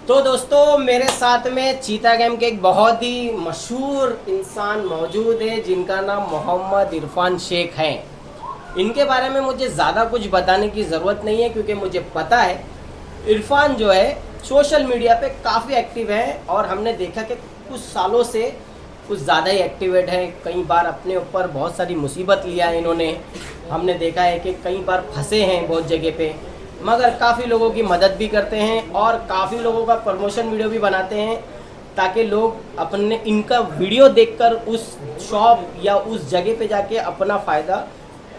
तो दोस्तों मेरे साथ में चीता गेम के एक बहुत ही मशहूर इंसान मौजूद है जिनका नाम मोहम्मद इरफान शेख है। इनके बारे में मुझे ज़्यादा कुछ बताने की ज़रूरत नहीं है क्योंकि मुझे पता है इरफान जो है सोशल मीडिया पे काफ़ी एक्टिव है और हमने देखा कि कुछ सालों से कुछ ज़्यादा ही एक्टिवेट है। कई बार अपने ऊपर बहुत सारी मुसीबत लिया है इन्होंने। हमने देखा है कि कई बार फंसे हैं बहुत जगह पे, मगर काफ़ी लोगों की मदद भी करते हैं और काफ़ी लोगों का प्रमोशन वीडियो भी बनाते हैं ताकि लोग अपने इनका वीडियो देखकर उस शॉप या उस जगह पे जाके अपना फ़ायदा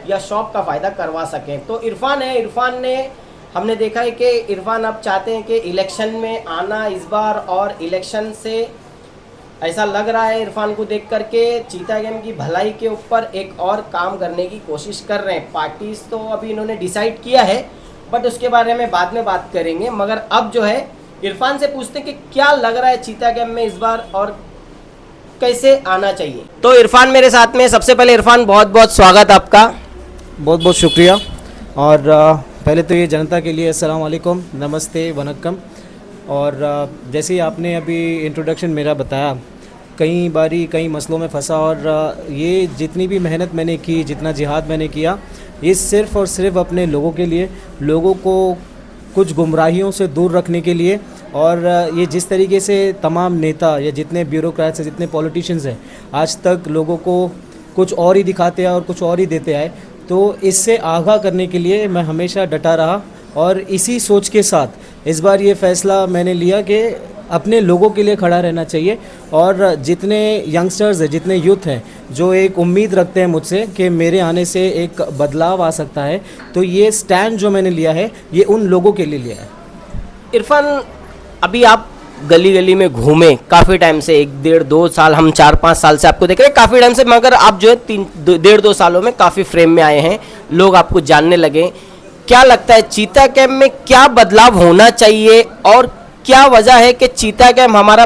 या शॉप का फ़ायदा करवा सकें। तो इरफान है, इरफान ने हमने देखा है कि इरफान अब चाहते हैं कि इलेक्शन में आना इस बार, और इलेक्शन से ऐसा लग रहा है इरफान को देख करके चीता गेम की भलाई के ऊपर एक और काम करने की कोशिश कर रहे हैं। पार्टीज तो अभी इन्होंने डिसाइड किया है बट उसके बारे में बाद में बात करेंगे। मगर अब जो है इरफान से पूछते हैं कि क्या लग रहा है चीता गेम में इस बार और कैसे आना चाहिए। तो इरफान मेरे साथ में। सबसे पहले इरफान बहुत बहुत स्वागत आपका। बहुत बहुत शुक्रिया। और पहले तो ये जनता के लिए अस्सलाम वालेकुम, नमस्ते, वनक्कम। और जैसे ही आपने अभी इंट्रोडक्शन मेरा बताया, कई बारी कई मसलों में फंसा और ये जितनी भी मेहनत मैंने की, जितना जिहाद मैंने किया, ये सिर्फ़ और सिर्फ अपने लोगों के लिए, लोगों को कुछ गुमराहियों से दूर रखने के लिए। और ये जिस तरीके से तमाम नेता या जितने ब्यूरोक्रेट्स हैं, जितने पॉलिटिशियंस हैं, आज तक लोगों को कुछ और ही दिखाते आए और कुछ और ही देते आए, तो इससे आगाह करने के लिए मैं हमेशा डटा रहा। और इसी सोच के साथ इस बार ये फ़ैसला मैंने लिया कि अपने लोगों के लिए खड़ा रहना चाहिए। और जितने यंगस्टर्स हैं, जितने यूथ हैं जो एक उम्मीद रखते हैं मुझसे कि मेरे आने से एक बदलाव आ सकता है, तो ये स्टैंड जो मैंने लिया है ये उन लोगों के लिए लिया है। इरफान, अभी आप गली गली में घूमे काफ़ी टाइम से, 1-1.5-2 साल, हम 4-5 साल से आपको देख रहे हैं काफ़ी टाइम से, मगर आप जो है 1.5-2 सालों में काफ़ी फ्रेम में आए हैं, लोग आपको जानने लगे। क्या लगता है चीता कैम्प में क्या बदलाव होना चाहिए और क्या वजह है कि चीता कैम्प हमारा,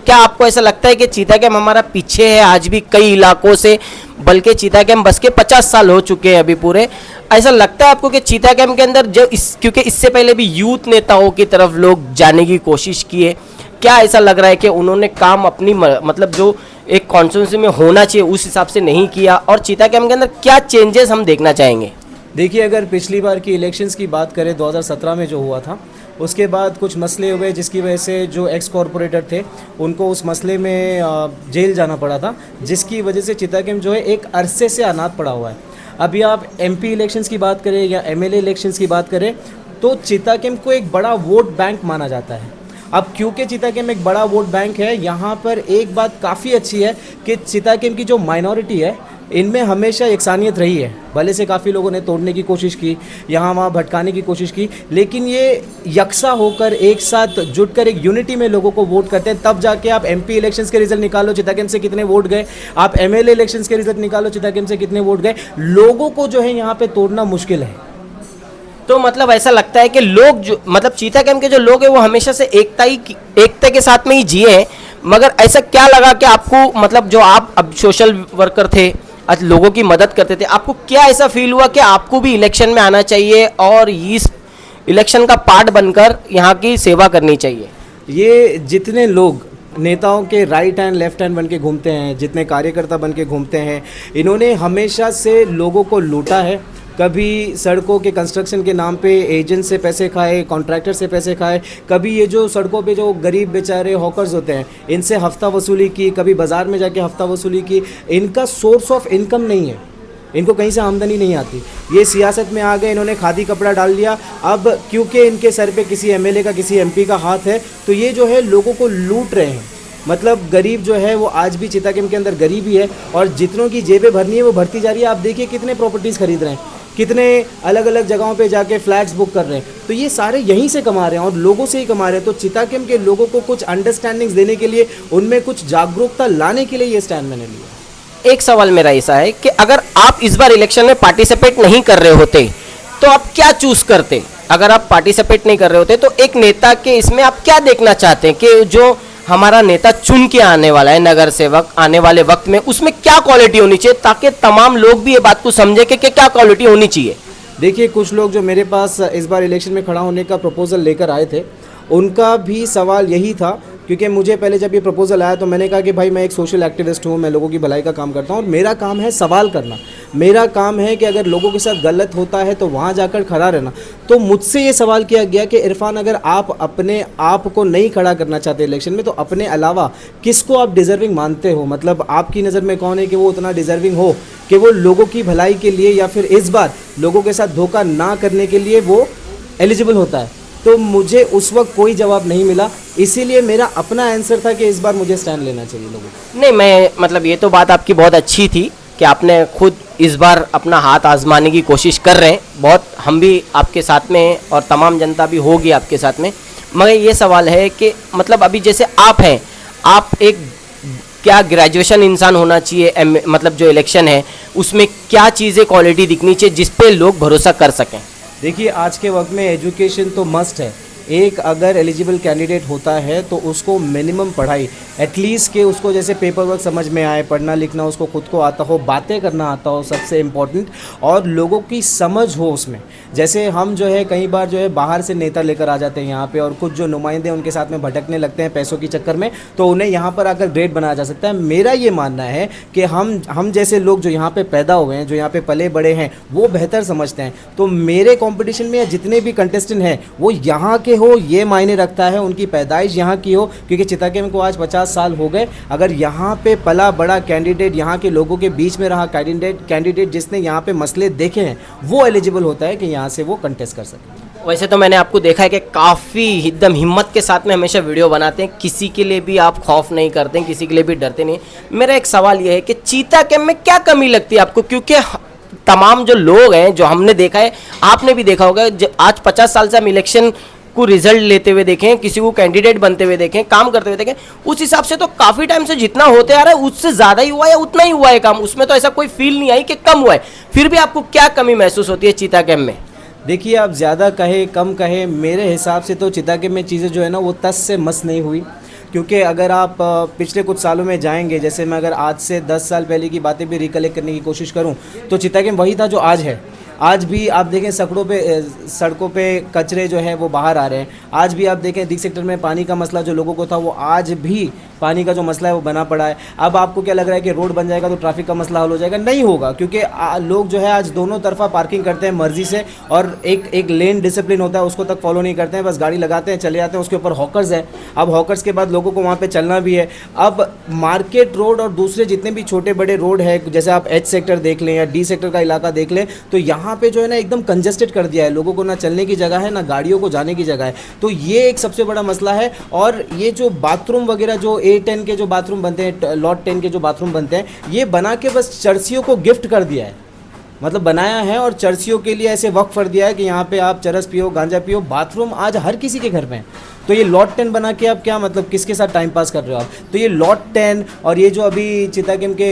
क्या आपको ऐसा लगता है कि चीता कैम्प हमारा पीछे है आज भी कई इलाकों से, बल्कि चीता कैम्प बस के 50 साल हो चुके हैं अभी पूरे? ऐसा लगता है आपको कि चीता कैम्प के अंदर जो क्योंकि इससे पहले भी यूथ नेताओं की तरफ लोग जाने की कोशिश किए, क्या ऐसा लग रहा है कि उन्होंने काम अपनी मतलब जो एक कॉन्स्टिट्यूंसी में होना चाहिए उस हिसाब से नहीं किया, और चीता कैम्प के अंदर क्या चेंजेस हम देखना चाहेंगे? देखिए, अगर पिछली बार की इलेक्शंस की बात करें 2017 में जो हुआ था, उसके बाद कुछ मसले हुए जिसकी वजह से जो एक्स कॉरपोरेटर थे उनको उस मसले में जेल जाना पड़ा था, जिसकी वजह से चीता कैम्प जो है एक अरसे से अनाथ पड़ा हुआ है। अभी आप एमपी इलेक्शंस की बात करें या एमएलए इलेक्शंस की बात करें तो चीता कैम्प को एक बड़ा वोट बैंक माना जाता है। अब क्योंकि चीता कैम्प एक बड़ा वोट बैंक है, यहाँ पर एक बात काफ़ी अच्छी है कि चीता कैम्प की जो माइनॉरिटी है इनमें हमेशा यकसानियत रही है। भले से काफ़ी लोगों ने तोड़ने की कोशिश की, यहाँ वहाँ भटकाने की कोशिश की, लेकिन ये यकसा होकर एक साथ जुटकर एक यूनिटी में लोगों को वोट करते हैं। तब जाके आप एमपी इलेक्शंस के रिजल्ट निकालो, चीता कैम्प से कितने वोट गए, आप एमएलए इलेक्शंस के रिजल्ट निकालो, चीता कैम्प से कितने वोट गए। लोगों को जो है यहाँ पे तोड़ना मुश्किल है। तो मतलब ऐसा लगता है कि लोग जो मतलब चीता कैम्प के जो लोग हैं वो हमेशा से एकता के साथ में ही जिए हैं, मगर ऐसा क्या लगा कि आपको, मतलब जो आप अब सोशल वर्कर थे, आज लोगों की मदद करते थे, आपको क्या ऐसा फील हुआ कि आपको भी इलेक्शन में आना चाहिए और इस इलेक्शन का पार्ट बनकर यहाँ की सेवा करनी चाहिए? ये जितने लोग नेताओं के राइट हैंड लेफ्ट हैंड बन के घूमते हैं, जितने कार्यकर्ता बन के घूमते हैं, इन्होंने हमेशा से लोगों को लूटा है। कभी सड़कों के कंस्ट्रक्शन के नाम पे एजेंट से पैसे खाए, कॉन्ट्रैक्टर से पैसे खाए, कभी ये जो सड़कों पे जो गरीब बेचारे हॉकर्स होते हैं इनसे हफ्ता वसूली की, कभी बाज़ार में जाके हफ्ता वसूली की। इनका सोर्स ऑफ इनकम नहीं है, इनको कहीं से आमदनी नहीं आती। ये सियासत में आ गए, इन्होंने खादी कपड़ा डाल लिया। अब क्योंकि इनके सर पे किसी एमएलए का, किसी एमपी का हाथ है, तो ये जो है लोगों को लूट रहे हैं। मतलब गरीब जो है वो आज भी चीता कैम्प के अंदर गरीब ही है, और जितनों की जेबें भरनी है वो भरती जा रही है। आप देखिए कितने प्रॉपर्टीज़ खरीद रहे हैं, कितने अलग अलग जगहों पे जाके फ्लैट्स बुक कर रहे हैं, तो ये सारे यहीं से कमा रहे हैं और लोगों से ही कमा रहे हैं। तो चीता कैम्प के लोगों को कुछ अंडरस्टैंडिंग्स देने के लिए, उनमें कुछ जागरूकता लाने के लिए ये स्टैंड मैंने लिया। एक सवाल मेरा ऐसा है कि अगर आप इस बार इलेक्शन में पार्टिसिपेट नहीं कर रहे होते तो आप क्या चूज करते? अगर आप पार्टिसिपेट नहीं कर रहे होते तो एक नेता के इसमें आप क्या देखना चाहते हैं कि जो हमारा नेता चुन के आने वाला है, नगर सेवक आने वाले वक्त में, उसमें क्या क्वालिटी होनी चाहिए ताकि तमाम लोग भी ये बात को समझे कि क्या क्वालिटी होनी चाहिए? देखिए, कुछ लोग जो मेरे पास इस बार इलेक्शन में खड़ा होने का प्रपोजल लेकर आए थे, उनका भी सवाल यही था, क्योंकि मुझे पहले जब ये प्रपोज़ल आया तो मैंने कहा कि भाई मैं एक सोशल एक्टिविस्ट हूँ, मैं लोगों की भलाई का काम करता हूँ और मेरा काम है सवाल करना। मेरा काम है कि अगर लोगों के साथ गलत होता है तो वहाँ जाकर खड़ा रहना। तो मुझसे ये सवाल किया गया कि इरफान, अगर आप अपने आप को नहीं खड़ा करना चाहते इलेक्शन में तो अपने अलावा किसको आप डिज़र्विंग मानते हो? मतलब आपकी नज़र में कौन है कि वो उतना डिज़र्विंग हो कि वो लोगों की भलाई के लिए या फिर इस बार लोगों के साथ धोखा ना करने के लिए वो एलिजिबल होता है? तो मुझे उस वक्त कोई जवाब नहीं मिला, इसीलिए मेरा अपना आंसर था कि इस बार मुझे स्टैंड लेना चाहिए लोगों को। नहीं, मैं मतलब ये तो बात आपकी बहुत अच्छी थी कि आपने खुद इस बार अपना हाथ आजमाने की कोशिश कर रहे हैं। बहुत हम भी आपके साथ में हैं और तमाम जनता भी होगी आपके साथ में। मगर ये सवाल है कि मतलब अभी जैसे आप हैं, आप एक क्या ग्रेजुएशन इंसान होना चाहिए, मतलब जो इलेक्शन है उसमें क्या चीज़ें क्वालिटी दिखनी चाहिए जिस पे लोग भरोसा कर सकें? देखिए, आज के वक्त में एजुकेशन तो मस्ट है। एक अगर एलिजिबल कैंडिडेट होता है तो उसको मिनिमम पढ़ाई एटलीस्ट के उसको जैसे पेपर वर्क समझ में आए, पढ़ना लिखना उसको खुद को आता हो, बातें करना आता हो सबसे इम्पोर्टेंट, और लोगों की समझ हो उसमें। जैसे हम जो है कई बार जो है बाहर से नेता लेकर आ जाते हैं यहाँ पे और कुछ जो नुमाइंदे उनके साथ में भटकने लगते हैं पैसों के चक्कर में, तो उन्हें यहाँ पर आकर ग्रेट बनाया जा सकता है। मेरा ये मानना है कि हम जैसे लोग जो यहाँ पे पैदा हुए हैं, जो यहाँ पे पले बड़े हैं, वो बेहतर समझते हैं। तो मेरे कंपटीशन में जितने भी कंटेस्टेंट हैं वो यहाँ के हो, ये मायने रखता है, उनकी पैदाइश यहाँ की हो, क्योंकि चितागेम को आज 50 साल हो गए। अगर यहाँ पे पला बड़ा कैंडिडेट, यहाँ के लोगों के बीच में रहा कैंडिडेट जिसने यहाँ पे मसले देखे हैं, वो एलिजिबल होता है कि यहाँ से वो कंटेस्ट कर सके। वैसे तो मैंने आपको देखा है कि काफ़ी एकदम हिम्मत के साथ में हमेशा वीडियो बनाते हैं, किसी के लिए भी आप खौफ नहीं करते हैं, किसी के लिए भी डरते नहीं। मेरा एक सवाल ये है कि चीता कैम्प में क्या कमी लगती है आपको? क्योंकि तमाम जो लोग हैं, जो हमने देखा है, आपने भी देखा होगा, आज 50 साल से हम इलेक्शन को रिजल्ट लेते हुए देखें, किसी को कैंडिडेट बनते हुए देखें, काम करते हुए देखें, उस हिसाब से तो काफ़ी टाइम से जितना होते आ रहा है उससे ज़्यादा ही हुआ है, उतना ही हुआ है काम। उसमें तो ऐसा कोई फील नहीं आई कि कम हुआ है। फिर भी आपको क्या कमी महसूस होती है चीता कैम्प में? देखिए, आप ज़्यादा कहे कम कहे, मेरे हिसाब से तो चितागेम में चीज़ें जो है ना वो तस से मस नहीं हुई। क्योंकि अगर आप पिछले कुछ सालों में जाएंगे, जैसे मैं अगर आज से 10 साल पहले की बातें भी रिकलेक्ट करने की कोशिश करूं, तो चितागेम वही था जो आज है। आज भी आप देखें सड़कों पे कचरे जो है वो बाहर आ रहे हैं। आज भी आप देखें दी सेक्टर में पानी का मसला जो लोगों को था, वो आज भी पानी का जो मसला है वो बना पड़ा है। अब आपको क्या लग रहा है कि रोड बन जाएगा तो ट्रैफिक का मसला हल हो जाएगा? नहीं होगा, क्योंकि लोग जो है आज दोनों तरफा पार्किंग करते हैं मर्जी से, और एक लेन डिसिप्लिन होता है उसको तक फॉलो नहीं करते हैं, बस गाड़ी लगाते हैं चले जाते हैं। उसके ऊपर हॉकर्स है, अब हॉकर्स के बाद लोगों को वहाँ पर चलना भी है। अब मार्केट रोड और दूसरे जितने भी छोटे बड़े रोड है, जैसे आप एच सेक्टर देख लें या डी सेक्टर का इलाका देख लें, तो यहाँ पे जो है ना एकदम कंजेस्टेड कर दिया है। लोगों को ना चलने की जगह है, ना गाड़ियों को जाने की जगह है। तो ये एक सबसे बड़ा मसला है। और ये जो बाथरूम वगैरह जो A10 के जो बाथरूम बनते हैं, लॉट 10 के जो बाथरूम बनते हैं, ये बना के बस चर्चियों को गिफ्ट कर दिया है। मतलब बनाया है और चर्चियों के लिए ऐसे वक्फ कर दिया है कि यहाँ पे आप चरस पियो, गांजा पियो। बाथरूम आज हर किसी के घर में है। तो ये लॉट 10 बना के आप क्या मतलब किसके साथ टाइम पास कर रहे हो आप? तो ये लॉट 10 और ये जो अभी चितागेम के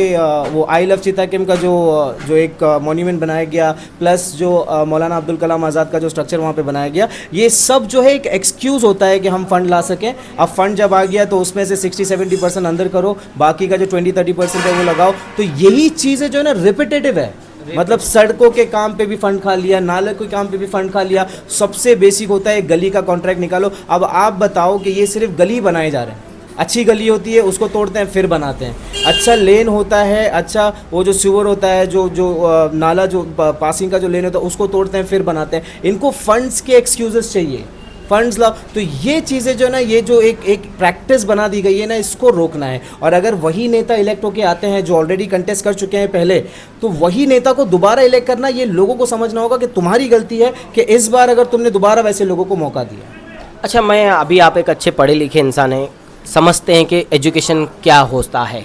वो आई लव चितागेम का जो एक मॉन्यूमेंट बनाया गया, प्लस जो मौलाना अब्दुल कलाम आज़ाद का जो स्ट्रक्चर वहाँ पे बनाया गया, ये सब जो है एक एक्सक्यूज़ होता है कि हम फ़ंड ला सकें। अब फंड जब आ गया तो उसमें से 60-70% अंदर करो, बाकी का जो 20-30% है वो लगाओ। तो यही चीज़ें जो है ना रिपीटेटिव है। मतलब सड़कों के काम पे भी फंड खा लिया, नाले के काम पे भी फंड खा लिया। सबसे बेसिक होता है गली का कॉन्ट्रैक्ट निकालो। अब आप बताओ कि ये सिर्फ गली बनाए जा रहे हैं। अच्छी गली होती है उसको तोड़ते हैं फिर बनाते हैं। अच्छा लेन होता है, अच्छा वो जो सीवर होता है, जो नाला जो पासिंग का जो लेन होता है उसको तोड़ते हैं फिर बनाते हैं। इनको फंड्स के एक्सक्यूजेस चाहिए, फंड्स लाओ। तो ये चीज़ें जो है ना, ये जो एक प्रैक्टिस बना दी गई है ना, इसको रोकना है। और अगर वही नेता इलेक्ट होके आते हैं जो ऑलरेडी कंटेस्ट कर चुके हैं पहले, तो वही नेता को दोबारा इलेक्ट करना, ये लोगों को समझना होगा कि तुम्हारी गलती है कि इस बार अगर तुमने दोबारा वैसे लोगों को मौका दिया। अच्छा, मैं अभी आप एक अच्छे पढ़े लिखे इंसान हैं, समझते हैं कि एजुकेशन क्या होता है।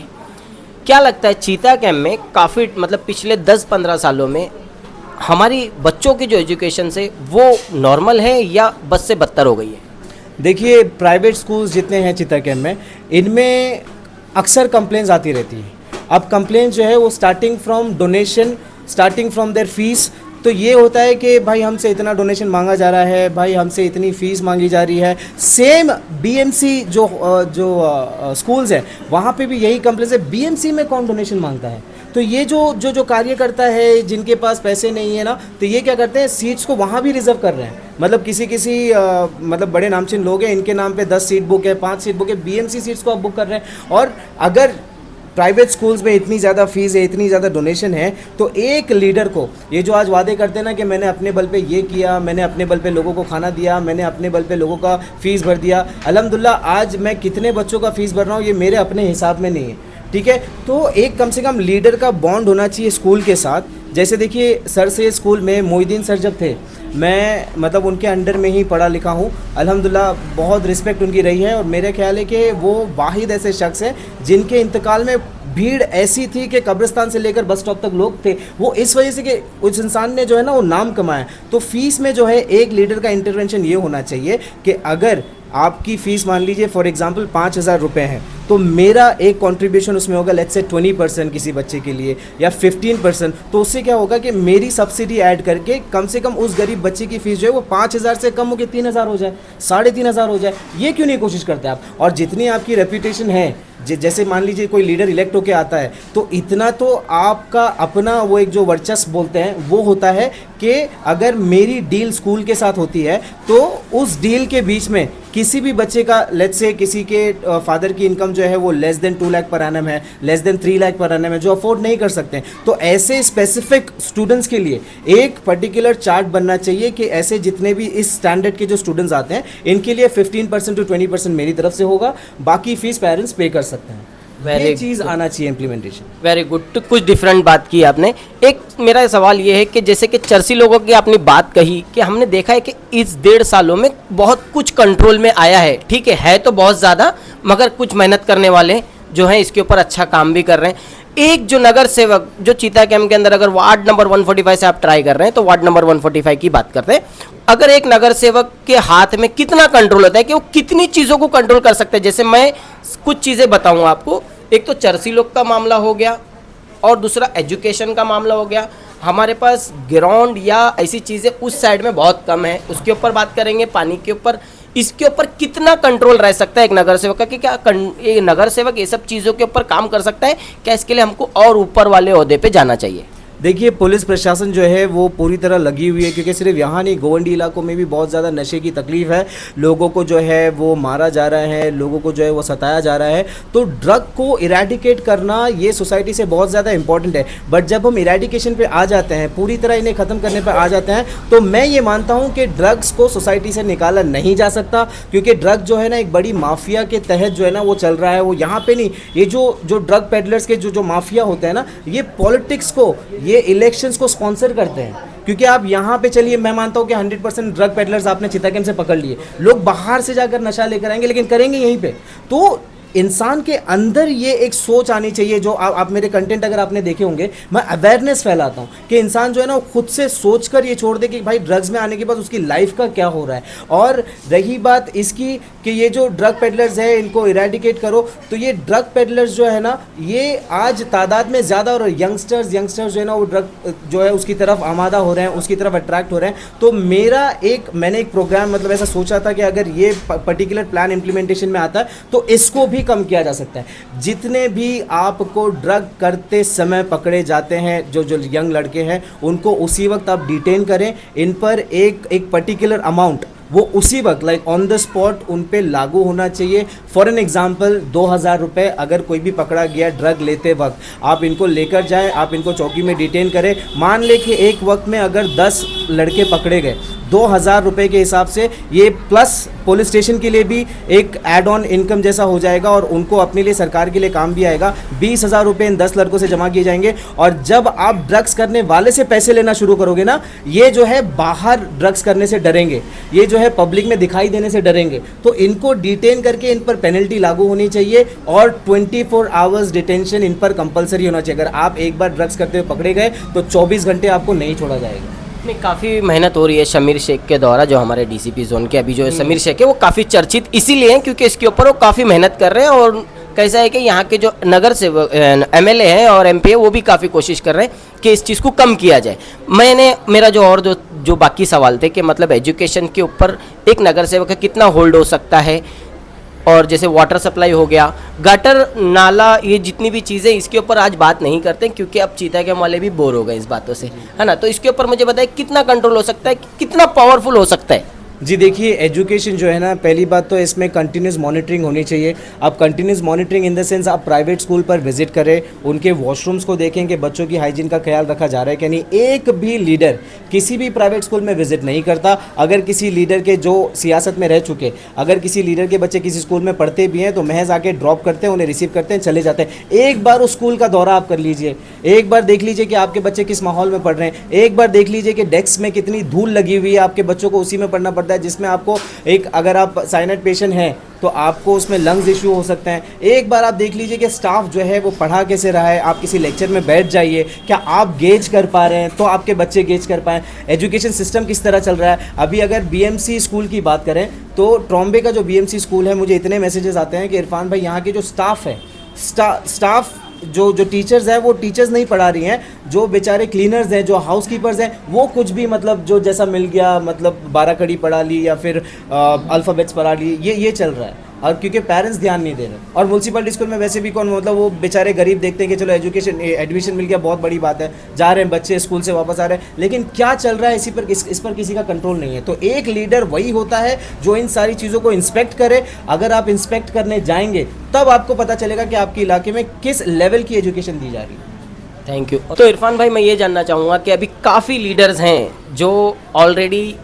क्या लगता है चीता कैम्प में काफ़ी मतलब पिछले 10-15 सालों में हमारी बच्चों की जो एजुकेशन से वो नॉर्मल है या बस से बदतर हो गई है? देखिए, प्राइवेट स्कूल्स जितने हैं चिता कैम्प में, इनमें अक्सर कंप्लेंट्स आती रहती हैं। अब कंप्लेंट जो है वो starting from donation, starting from there fees. तो ये होता है कि भाई हमसे इतना डोनेशन मांगा जा रहा है, भाई हमसे इतनी फ़ीस मांगी जा रही है। सेम बीएमसी जो स्कूल्स हैं वहाँ पे भी यही कंप्लेंट्स है, बीएमसी में कौन डोनेशन मांगता है? तो ये जो कार्यकर्ता है जिनके पास पैसे नहीं है ना, तो ये क्या करते हैं, सीट्स को वहाँ भी रिजर्व कर रहे हैं। मतलब किसी मतलब बड़े नामचीन लोग हैं, इनके नाम पे 10 सीट बुक है, 5 सीट बुक है, बीएमसी सीट्स को आप बुक कर रहे हैं। और अगर प्राइवेट स्कूल्स में इतनी ज़्यादा फीस है, इतनी ज़्यादा डोनेशन है, तो एक लीडर को ये जो आज वादे करते हैं ना कि मैंने अपने बल पे ये किया, मैंने अपने बल पे लोगों को खाना दिया, मैंने अपने बल पे लोगों का फ़ीस भर दिया, अल्हम्दुलिल्लाह आज मैं कितने बच्चों का फ़ीस भर रहा हूँ ये मेरे अपने हिसाब में नहीं है, ठीक है। तो एक कम से कम लीडर का बॉन्ड होना चाहिए स्कूल के साथ। जैसे देखिए सर से स्कूल में मोहिद्दीन सर जब थे, मैं मतलब उनके अंडर में ही पढ़ा लिखा हूँ, अल्हम्दुलिल्लाह बहुत रिस्पेक्ट उनकी रही है। और मेरे ख्याल है कि वो वाहिद ऐसे शख्स हैं जिनके इंतकाल में भीड़ ऐसी थी कि कब्रिस्तान से लेकर बस स्टॉप तक लोग थे। वो इस वजह से कि उस इंसान ने जो है ना वो नाम कमाया। तो फीस में जो है एक लीडर का इंटरवेंशन ये होना चाहिए कि अगर आपकी फ़ीस मान लीजिए फॉर एग्जांपल 5,000 रुपये है, तो मेरा एक कंट्रीब्यूशन उसमें होगा लेट्स से 20% किसी बच्चे के लिए या 15%। तो उससे क्या होगा कि मेरी सब्सिडी ऐड करके कम से कम उस गरीब बच्चे की फ़ीस जो है वो 5,000 से कम होकर 3,000 हो जाए, 3,500 हो जाए। ये क्यों नहीं कोशिश करते आप? और जितनी आपकी रेपुटेशन है, जैसे मान लीजिए कोई लीडर इलेक्ट होके आता है, तो इतना तो आपका अपना वो एक जो वर्चस्व बोलते हैं वो होता है कि अगर मेरी डील स्कूल के साथ होती है तो उस डील के बीच में किसी भी बच्चे का लेट्स से किसी के फादर की इनकम जो है वो less than 2 lakh per annum है, less than 3 lakh per annum है, जो अफोर्ड नहीं कर सकते, तो ऐसे स्पेसिफिक स्टूडेंट्स के लिए एक पर्टिकुलर चार्ट बनना चाहिए कि ऐसे जितने भी इस स्टैंडर्ड के जो स्टूडेंट्स आते हैं इनके लिए 15% to 20% मेरी तरफ से होगा, बाकी फीस पेरेंट्स पे कर सकते हैं। ये चीज़ आना चाहिए इम्प्लीमेंटेशन। Very good. तो कुछ डिफरेंट बात की आपने। एक मेरा सवाल ये है कि जैसे कि चर्सी लोगों की आपने बात कही कि हमने देखा है कि इस 1.5 सालों में बहुत कुछ कंट्रोल में आया है, ठीक है तो बहुत ज़्यादा, मगर कुछ मेहनत करने वाले जो हैं इसके ऊपर अच्छा काम भी कर रहे हैं। एक जो नगर सेवक जो चीता कैंप के अंदर, अगर वार्ड नंबर 145 से आप ट्राई कर रहे हैं तो वार्ड नंबर 145 की बात करते हैं, अगर एक नगर सेवक के हाथ में कितना कंट्रोल होता है कि वो कितनी चीज़ों को कंट्रोल कर सकते हैं। जैसे मैं कुछ चीज़ें बताऊँ आपको, एक तो चर्सी लोग का मामला हो गया और दूसरा एजुकेशन का मामला हो गया। हमारे पास ग्राउंड या ऐसी चीज़ें उस साइड में बहुत कम है, उसके ऊपर बात करेंगे। पानी के ऊपर, इसके ऊपर कितना कंट्रोल रह सकता है एक नगर सेवक का कि क्या ये नगर सेवक ये सब चीज़ों के ऊपर काम कर सकता है क्या? इसके लिए हमको और ऊपर वाले ओहदे पे जाना चाहिए। देखिए पुलिस प्रशासन जो है वो पूरी तरह लगी हुई है, क्योंकि सिर्फ यहाँ नहीं गोवंडी इलाकों में भी बहुत ज़्यादा नशे की तकलीफ है, लोगों को जो है वो मारा जा रहा है, लोगों को जो है वो सताया जा रहा है। तो ड्रग को इरेडिकेट करना ये सोसाइटी से बहुत ज़्यादा इंपॉर्टेंट है। बट जब हम इरेडिकेशन पे आ जाते हैं, पूरी तरह इन्हें ख़त्म करने पर आ जाते हैं, तो मैं ये मानता हूँ कि ड्रग्स को सोसाइटी से निकाला नहीं जा सकता, क्योंकि ड्रग जो है ना एक बड़ी माफिया के तहत जो है ना वो चल रहा है। वो यहाँ पे नहीं, ये जो ड्रग पेडलर्स के जो माफिया होते हैं ना, ये पॉलिटिक्स को, ये इलेक्शंस को स्पॉन्सर करते हैं। क्योंकि आप यहाँ पे चलिए, मैं मानता हूँ कि 100% ड्रग पेडलर्स आपने चिता कैंप से पकड़ लिए, लोग बाहर से जाकर नशा लेकर आएंगे, लेकिन करेंगे यहीं पे। तो इंसान के अंदर ये एक सोच आनी चाहिए, जो आप मेरे कंटेंट अगर आपने देखे होंगे, मैं अवेयरनेस फैलाता हूँ कि इंसान जो है ना खुद से सोच कर ये छोड़ दे कि भाई ड्रग्स में आने के बाद उसकी लाइफ का क्या हो रहा है। और रही बात इसकी कि ये जो ड्रग पेडलर्स है इनको इरेडिकेट करो, तो ये ड्रग पेडलर्स जो है ना ये आज तादाद में ज़्यादा, और यंगस्टर्स जो है ना वो ड्रग जो है उसकी तरफ आमादा हो रहे हैं, उसकी तरफ अट्रैक्ट हो रहे हैं। तो मैंने एक प्रोग्राम मतलब ऐसा सोचा था कि अगर ये पर्टिकुलर प्लान इम्प्लीमेंटेशन में आता है तो इसको भी कम किया जा सकता है। जितने भी आपको ड्रग करते समय पकड़े जाते हैं, जो यंग लड़के हैं, उनको उसी वक्त आप डिटेन करें। इन पर एक पर्टिकुलर अमाउंट वो उसी वक्त लाइक ऑन द स्पॉट उन पे लागू होना चाहिए। फॉर एन एग्जाम्पल 2,000 रुपये अगर कोई भी पकड़ा गया ड्रग लेते वक्त, आप इनको लेकर जाएं, आप इनको चौकी में डिटेन करें। मान ले कि एक वक्त में अगर 10 लड़के पकड़े गए, 2,000 रुपये के हिसाब से ये प्लस पुलिस स्टेशन के लिए भी एक एड ऑन इनकम जैसा हो जाएगा, और उनको अपने लिए सरकार के लिए काम भी आएगा। 20,000 रुपये इन 10 लड़कों से जमा किए जाएंगे। और जब आप ड्रग्स करने वाले से पैसे लेना शुरू करोगे ना, ये जो है बाहर ड्रग्स करने से डरेंगे, ये जो है पब्लिक में दिखाई देने से डरेंगे। तो इनको डिटेन करके इन पर पेनल्टी लागू होनी चाहिए, और 24 आवर्स डिटेंशन इन पर कंपलसरी होना चाहिए। अगर आप एक बार ड्रग्स करते हुए पकड़े गए तो 24 घंटे आपको नहीं छोड़ा जाएगा। में काफ़ी मेहनत हो रही है शमीर शेख के द्वारा, जो हमारे डीसीपी जोन के अभी जो समीर शेख है वो काफ़ी चर्चित इसीलिए हैं क्योंकि इसके ऊपर वो काफ़ी मेहनत कर रहे हैं। और कैसा है कि यहाँ के जो नगर सेवक एमएलए हैं और एमपी है वो भी काफ़ी कोशिश कर रहे हैं कि इस चीज़ को कम किया जाए। मेरा जो बाकी सवाल थे कि मतलब एजुकेशन के ऊपर एक नगर सेवक का कितना होल्ड हो सकता है, और जैसे वाटर सप्लाई हो गया, गटर, नाला, ये जितनी भी चीज़ें, इसके ऊपर आज बात नहीं करते क्योंकि अब चीता कैम्प वाले भी बोर हो गए इस बातों से, है ना। तो इसके ऊपर मुझे बताइए कितना कंट्रोल हो सकता है, कितना पावरफुल हो सकता है। जी देखिए, एजुकेशन जो है ना, पहली बात तो इसमें कंटिन्यूस मॉनिटरिंग होनी चाहिए। आप continuous monitoring in the sense आप प्राइवेट स्कूल पर विजिट करें, उनके वॉशरूम्स को देखें कि बच्चों की हाइजीन का ख्याल रखा जा रहा है कि नहीं। एक भी लीडर किसी भी प्राइवेट स्कूल में विजिट नहीं करता। अगर किसी लीडर के जो सियासत में रह चुके, अगर किसी लीडर के बच्चे किसी स्कूल में पढ़ते भी हैं तो महज आके ड्रॉप करते हैं, उन्हें रिसीव करते हैं, चले जाते हैं। एक बार उस स्कूल का दौरा आप कर लीजिए, एक बार देख लीजिए कि आपके बच्चे किस माहौल में पढ़ रहे हैं, एक बार देख लीजिए कि डेस्क में कितनी धूल लगी हुई है, आपके बच्चों को उसी में पढ़ना पड़ता है जिसमें आपको एक, अगर आप साइनस पेशेंट हैं तो आपको उसमें लंग्स इशू हो सकते हैं। एक बार आप देख लीजिए कि स्टाफ जो है वो पढ़ा कैसे रहा है। आप किसी लेक्चर में बैठ जाइए, क्या आप गेज कर पा रहे हैं तो आपके बच्चे गेज कर पाएँ। एजुकेशन सिस्टम किस तरह चल रहा है। अभी अगर बीएमसी स्कूल की बात करें तो ट्रॉम्बे का जो बीएमसी स्कूल है, मुझे इतने मैसेजेस आते हैं कि इरफान भाई यहाँ के जो स्टाफ है, स्टाफ जो टीचर्स हैं वो टीचर्स नहीं पढ़ा रही हैं, जो बेचारे क्लीनर्स हैं, जो हाउसकीपर्स हैं, वो कुछ भी मतलब जो जैसा मिल गया, मतलब 12 कड़ी पढ़ा ली या फिर अल्फ़ाबेट्स पढ़ा ली, ये चल रहा है। और क्योंकि पेरेंट्स ध्यान नहीं दे रहे। और म्यूनसिपल स्कूल में वैसे भी कौन, मतलब वो बेचारे गरीब देखते हैं कि चलो एडमिशन मिल गया, बहुत बड़ी बात है, जा रहे हैं बच्चे स्कूल से वापस आ रहे हैं, लेकिन क्या चल रहा है इस पर किसी का कंट्रोल नहीं है। तो एक लीडर वही होता है जो इन सारी चीज़ों को इंस्पेक्ट करे। अगर आप इंस्पेक्ट करने जाएंगे तब आपको पता चलेगा कि आपके इलाके में किस लेवल की एजुकेशन दी जा रही है। Thank you. तो इरफान भाई, मैं ये जानना चाहूँगा कि अभी काफ़ी लीडर्स हैं जो ऑलरेडी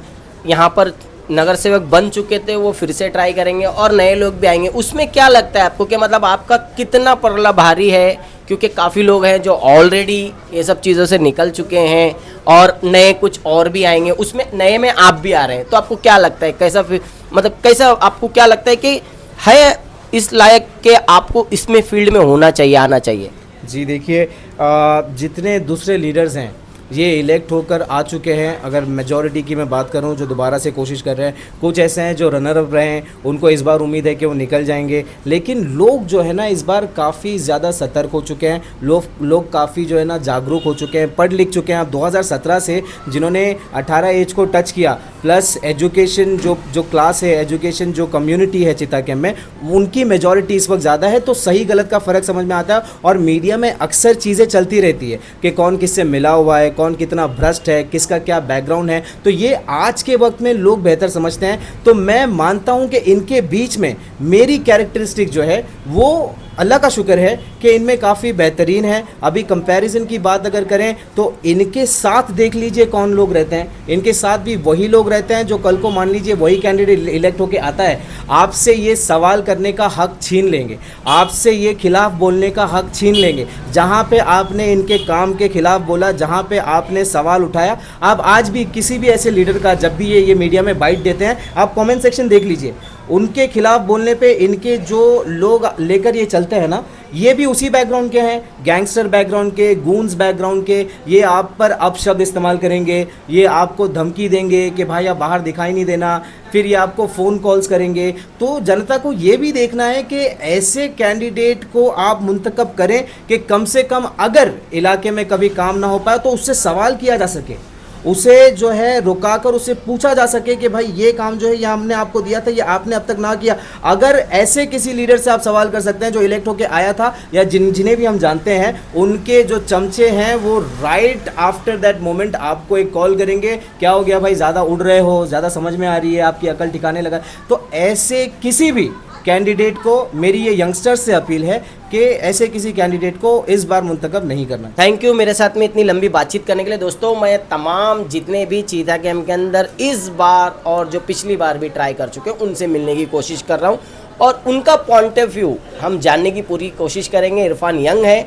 यहाँ पर नगर सेवक बन चुके थे, वो फिर से ट्राई करेंगे और नए लोग भी आएंगे। उसमें क्या लगता है आपको कि मतलब आपका कितना पलड़ा भारी है, क्योंकि काफ़ी लोग हैं जो ऑलरेडी ये सब चीज़ों से निकल चुके हैं और नए कुछ और भी आएंगे, उसमें नए में आप भी आ रहे हैं। तो आपको क्या लगता है, कैसा आपको क्या लगता है कि है इस लायक के आपको इसमें फील्ड में होना चाहिए, आना चाहिए? जी देखिए, जितने दूसरे लीडर्स हैं ये इलेक्ट होकर आ चुके हैं। अगर मेजॉरिटी की मैं बात करूं जो दोबारा से कोशिश कर रहे हैं, कुछ ऐसे हैं जो रनर अप रहे हैं, उनको इस बार उम्मीद है कि वो निकल जाएंगे। लेकिन लोग जो है ना इस बार काफ़ी ज़्यादा सतर्क हो चुके हैं। लोग काफ़ी जो है ना जागरूक हो चुके हैं, पढ़ लिख चुके हैं। अब 2017 से जिन्होंने 18 एज को टच किया, प्लस एजुकेशन जो क्लास है, एजुकेशन जो कम्युनिटी है चीता कैम्प में, उनकी मेजॉरिटी इस वक्त ज़्यादा है। तो सही गलत का फ़र्क समझ में आता है। और मीडिया में अक्सर चीज़ें चलती रहती है कि कौन किससे मिला हुआ है, कौन कितना भ्रष्ट है, किसका क्या बैकग्राउंड है। तो ये आज के वक्त में लोग बेहतर समझते हैं। तो मैं मानता हूं कि इनके बीच में मेरी कैरेक्टरिस्टिक जो है वो अल्लाह का शुक्र है कि इनमें काफ़ी बेहतरीन है। अभी कंपैरिजन की बात अगर करें तो इनके साथ देख लीजिए कौन लोग रहते हैं। इनके साथ भी वही लोग रहते हैं जो कल को मान लीजिए वही कैंडिडेट इलेक्ट होके आता है, आपसे ये सवाल करने का हक छीन लेंगे, आपसे ये खिलाफ बोलने का हक छीन लेंगे। जहाँ पे आपने इनके काम के खिलाफ बोला, जहाँ पे आपने सवाल उठाया, आप आज भी किसी भी ऐसे लीडर का जब भी ये मीडिया में बाइट देते हैं, आप कमेंट सेक्शन देख लीजिए, उनके खिलाफ बोलने पे इनके जो लोग लेकर ये चलते हैं ना, ये भी उसी बैकग्राउंड के हैं, गैंगस्टर बैकग्राउंड के, गूंस बैकग्राउंड के। ये आप पर अपशब्द इस्तेमाल करेंगे, ये आपको धमकी देंगे कि भाई आप बाहर दिखाई नहीं देना, फिर ये आपको फ़ोन कॉल्स करेंगे। तो जनता को ये भी देखना है कि ऐसे कैंडिडेट को आप मुंतखब करें कि कम से कम अगर इलाके में कभी काम ना हो पाए तो उससे सवाल किया जा सके, उसे जो है रुकाकर उससे पूछा जा सके कि भाई ये काम जो है ये हमने आपको दिया था, ये आपने अब तक ना किया। अगर ऐसे किसी लीडर से आप सवाल कर सकते हैं जो इलेक्ट होके आया था, या जिन्हें भी हम जानते हैं, उनके जो चमचे हैं वो राइट आफ्टर दैट मोमेंट आपको एक कॉल करेंगे, क्या हो गया भाई, ज़्यादा उड़ रहे हो, ज़्यादा समझ में आ रही है, आपकी अकल ठिकाने लगा। तो ऐसे किसी भी कैंडिडेट को मेरी ये यंगस्टर्स से अपील है कि ऐसे किसी कैंडिडेट को इस बार मुंतखब नहीं करना। थैंक यू मेरे साथ में इतनी लंबी बातचीत करने के लिए। दोस्तों, मैं तमाम जितने भी चीता कैम्प के अंदर इस बार और जो पिछली बार भी ट्राई कर चुके हैं उनसे मिलने की कोशिश कर रहा हूँ और उनका पॉइंट ऑफ व्यू हम जानने की पूरी कोशिश करेंगे। इरफान यंग है,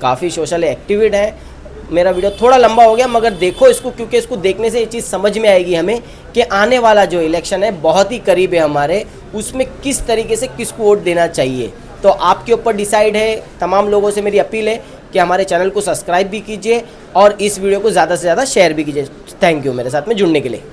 काफ़ी सोशल एक्टिविस्ट है। मेरा वीडियो थोड़ा लंबा हो गया, मगर देखो इसको, क्योंकि इसको देखने से ये चीज़ समझ में आएगी हमें कि आने वाला जो इलेक्शन है बहुत ही करीब है हमारे, उसमें किस तरीके से किसको वोट देना चाहिए। तो आपके ऊपर डिसाइड है। तमाम लोगों से मेरी अपील है कि हमारे चैनल को सब्सक्राइब भी कीजिए और इस वीडियो को ज़्यादा से ज़्यादा शेयर भी कीजिए। थैंक यू मेरे साथ में जुड़ने के लिए।